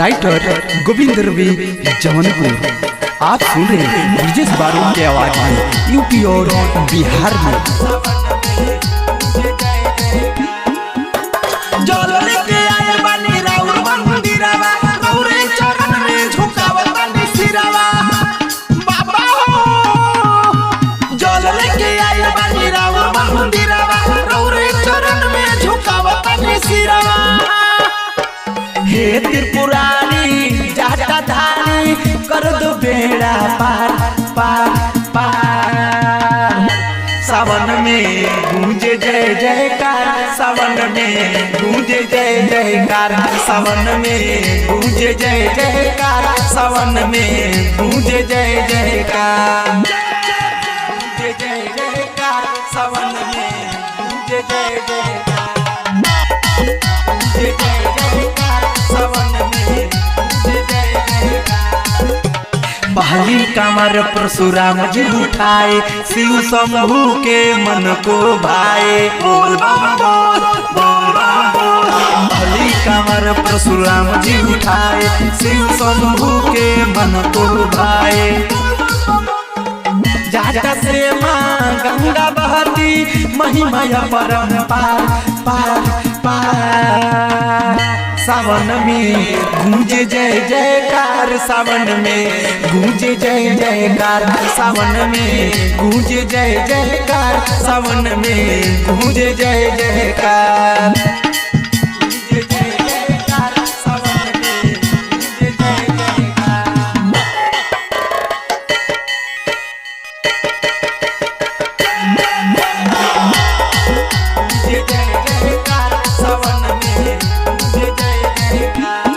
Writer Govind रवि जौनपुर। आप सुन रहे हैं ब्रजेश बारोट की आवाज में यूपी और बिहार में। हे त्रिपुरारी जटाधारी कर दो बेड़ा पार पार पार। सावन में गूंजे जय जयकार, सावन में गूंजे जय जयकार, सावन में गूंजे जय जयकार, सावन में गूंजे जय जयकार, गूंजे जय जयकार, सावन में गूंजे जय जयकार, गूंजे जय जयकार, सावन में गूंजे जय जयकार। पहली कमर परशुराम जी उठाए, शिव शंभू के मन को भाए, बोल बम बोल बोल बम बोल। पहली कमर परशुराम जी उठाए, शिव शंभू के मन को भाए। जाटा से माँ गंगा बहती, महिमा परम्पार पार पार। सावन में गूंजे जय जयकार, सावन में गूंजे जय जयकार, सावन में गूंजे जय जयकार, सावन में गूंजे जय जयकार, गूंजे जय जयकार, सावन में गूंजे जय जयकार। गूंजे जय जयकार, सावन में गूंजे जय जयकार।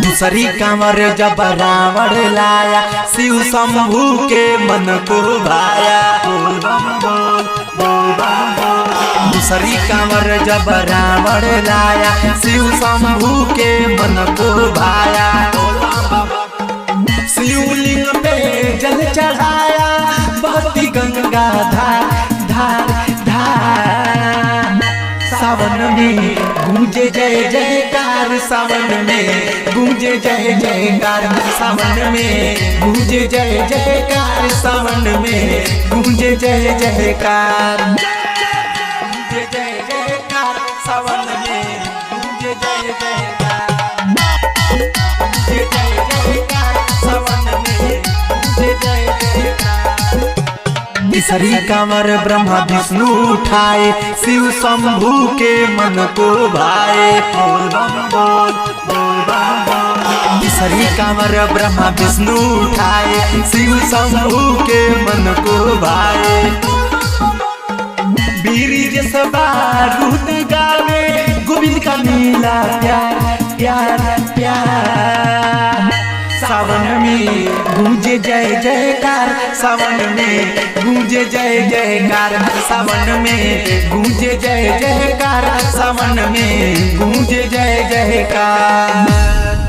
दूसरी कांवर जब रावण लाया, शिव शंभू के मन को भाया, बोल बम बोल बोल बम बोल। दूसरी कांवर जब रावण लाया, शिव शंभू के मन को भाया। शिवलिंग पे जल चढ़ाया, बहती गंगा धार धार धार। सावन में गूंजे जय जयकार, सावन में गूंजे जय जयकार, सावन में गूंजे जय जयकार, सावन में गूंजे जय जयकार, गूंजे जय जयकार, सावन में गूंजे जय जयकार, गूंजे जय जयकार, सावन में गूंजे जय जयकार। तीसरी कांवर ब्रह्मा विष्णु उठाए, शिव शंभू के मन को भाए, बोल बम बोल बोल बम बोल। तीसरी कांवर ब्रह्मा विष्णु उठाए, शिव शंभू के मन को भाए। बीरी जैसा बारूद गावे, गोविंद का नीला प्यार प्यार प्यार। सावन में गूंजे जय जयकार, सावन में गूंजे जय जयकार, सावन में गूंजे जय जयकार, सावन में गूंजे जय जयकार।